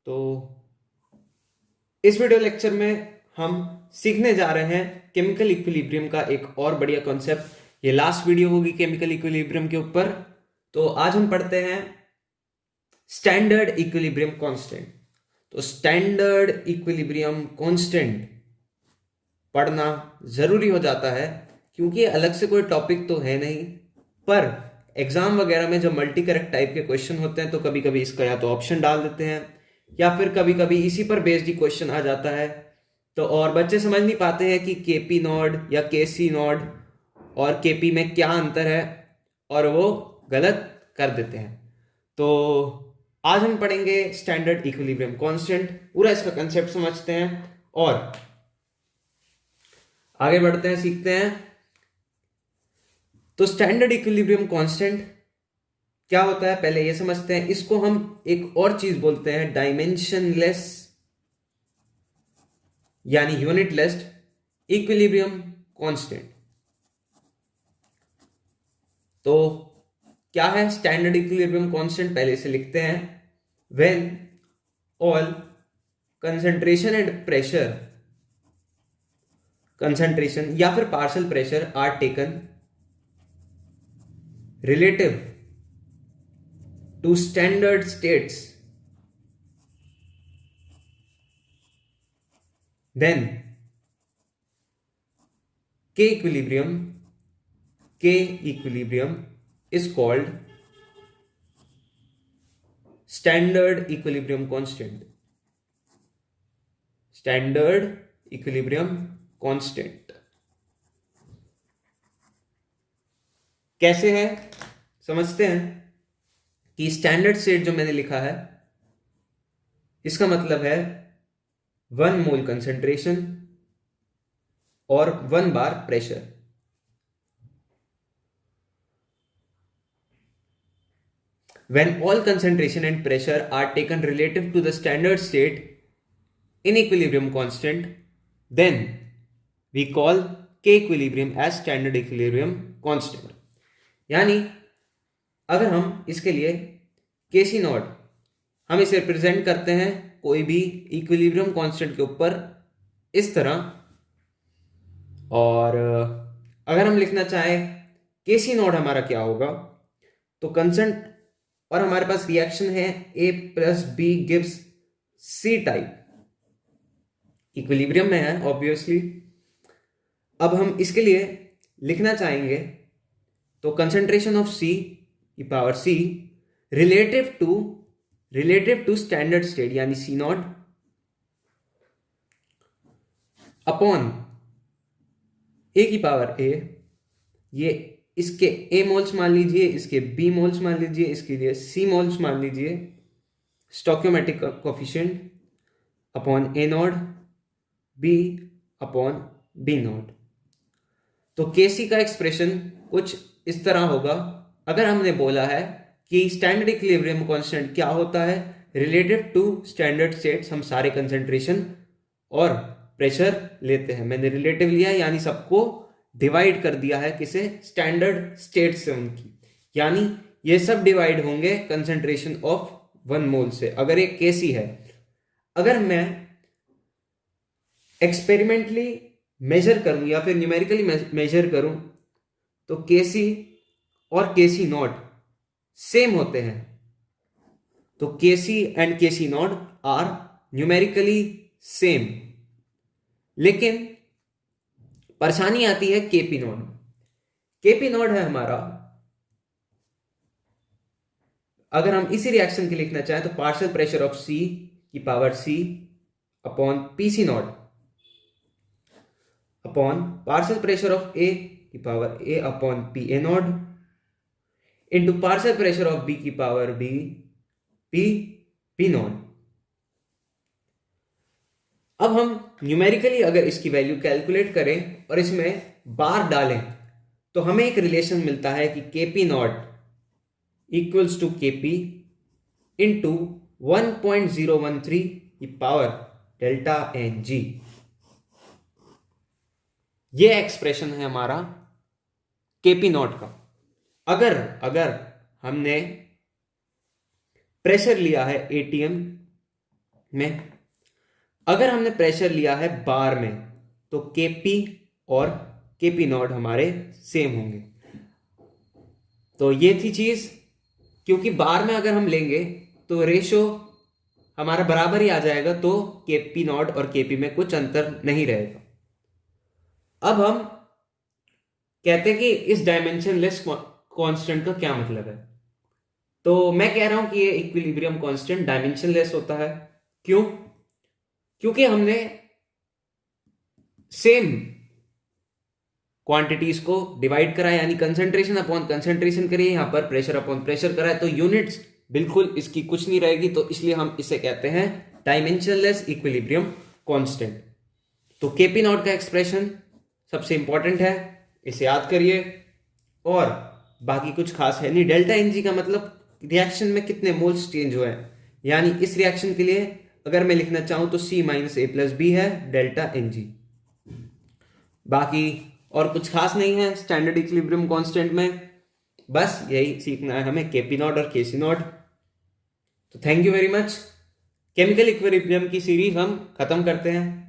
तो इस video lecture में हम सीखने जा रहे हैं केमिकल इक्विलिब्रियम का एक और बढ़िया कॉन्सेप्ट। ये लास्ट वीडियो होगी केमिकल इक्विलिब्रियम के ऊपर। तो आज हम पढ़ते हैं स्टैंडर्ड इक्विलिब्रियम कांस्टेंट। तो स्टैंडर्ड इक्विलिब्रियम कांस्टेंट पढ़ना जरूरी हो जाता है क्योंकि अलग से कोई टॉपिक तो है नहीं, पर एग्जाम वगैरह में जब मल्टी करेक्ट टाइप के क्वेश्चन होते हैं तो कभी कभी इसका या तो ऑप्शन डाल देते हैं या फिर कभी कभी इसी पर बेस्ड ही क्वेश्चन आ जाता है। तो और बच्चे समझ नहीं पाते हैं कि केपी नॉड या केसी नॉड और केपी में क्या अंतर है और वो गलत कर देते हैं। तो आज हम पढ़ेंगे स्टैंडर्ड इक्विलिब्रियम कांस्टेंट, पूरा इसका कंसेप्ट समझते हैं और आगे बढ़ते हैं, सीखते हैं। तो स्टैंडर्ड इक्विलिब्रियम कांस्टेंट क्या होता है पहले ये समझते हैं। इसको हम एक और चीज बोलते हैं डायमेंशनलेस यानी यूनिटलेस इक्विलिब्रियम कांस्टेंट। तो क्या है स्टैंडर्ड इक्विलिब्रियम कांस्टेंट, पहले से लिखते हैं। When all concentration and pressure, concentration या फिर partial pressure are taken relative to standard states, then K equilibrium is called standard equilibrium constant. Standard equilibrium constant कैसे है समझते हैं कि स्टैंडर्ड स्टेट जो मैंने लिखा है इसका मतलब है 1 मोल कंसंट्रेशन और 1 बार pressure. When all concentration and pressure are taken relative to the standard state in equilibrium constant, then we call K equilibrium as standard equilibrium constant. यानी अगर हम इसके लिए केसी नॉट हम इसे रिप्रेजेंट करते हैं कोई भी इक्विलिब्रियम कांस्टेंट के ऊपर इस तरह, और अगर हम लिखना चाहें केसी नॉट हमारा क्या होगा तो कंसेंट और हमारे पास रिएक्शन है A plus B gives C type, equilibrium में है ऑब्वियसली। अब हम इसके लिए लिखना चाहेंगे तो कंसंट्रेशन ऑफ C की power C relative to standard state यानी C नॉट अपॉन A की पावर A, ये इसके A मोल्स मान लीजिए, इसके B मोल्स मान लीजिए, इसके लिए C मोल्स मान लीजिए, stoichiometric coefficient upon A not B upon B not. तो KC का एक्सप्रेशन कुछ इस तरह होगा। अगर हमने बोला है कि स्टैंडर्ड इक्विलिब्रियम कांस्टेंट क्या होता है रिलेटिव टू स्टैंडर्ड स्टेट्स, हम सारे कंसंट्रेशन और प्रेशर लेते हैं। मैंने रिलेटिव लिया यानी सबको डिवाइड कर दिया है किसे, स्टैंडर्ड स्टेट से उनकी, यानी ये सब डिवाइड होंगे कंसंट्रेशन ऑफ 1 मोल से। अगर ये केसी है, अगर मैं एक्सपेरिमेंटली मेजर करूं या फिर न्यूमेरिकली मेजर करूं तो केसी और केसी नॉट सेम होते हैं। तो KC and KC not are numerically same, लेकिन परेशानी आती है केपी नॉट। केपी नॉट है हमारा, अगर हम इसी रिएक्शन के लिखना चाहें तो पार्शियल प्रेशर ऑफ सी की power C upon PC not upon partial pressure of A की power A upon P A not into partial pressure of B की power B P P not. अब हम numerically अगर इसकी value calculate करें और इसमें बार डालें तो हमें एक रिलेशन मिलता है कि KP not equals to KP into 1.013 की पावर डेल्टा एन जी। ये एक्सप्रेशन है हमारा केपी नॉट का। अगर हमने प्रेशर लिया है एटीएम में अगर हमने प्रेशर लिया है बार में तो Kp और Kp नॉट हमारे सेम होंगे। तो ये थी चीज, क्योंकि बार में अगर हम लेंगे तो रेशो हमारा बराबर ही आ जाएगा, तो Kp नॉट और Kp में कुछ अंतर नहीं रहेगा। अब हम कहते हैं कि इस डायमेंशनलेस कांस्टेंट का क्या मतलब है। तो मैं कह रहा हूं कि ये इक्विलिब्रियम कांस्टेंट डायमेंशनलेस होता है। क्यों? क्योंकि हमने सेम क्वांटिटीज को डिवाइड करा है, यानी कंसंट्रेशन अपॉन कंसंट्रेशन करिए, यहां पर प्रेशर अपॉन प्रेशर करा है, तो यूनिट्स बिल्कुल इसकी कुछ नहीं रहेगी, तो इसलिए हम इसे कहते हैं डायमेंशनलेस इक्विलिब्रियम कांस्टेंट। तो Kp नॉट का एक्सप्रेशन सबसे इंपॉर्टेंट है, इसे याद करिए। और बाकी कुछ खास है नहीं। डेल्टा Ng का मतलब रिएक्शन में कितने मोल्स चेंज हुए हैं, यानी इस रिएक्शन के लिए अगर मैं लिखना चाहूं तो C minus A plus B है डेल्टा Ng। बाकी और कुछ खास नहीं है स्टैंडर्ड इक्विलिब्रियम कांस्टेंट में, बस यही सीखना है हमें, Kp नॉट और Kc नॉट। तो thank you very much. Chemical equilibrium की सीरीज हम खत्म करते हैं।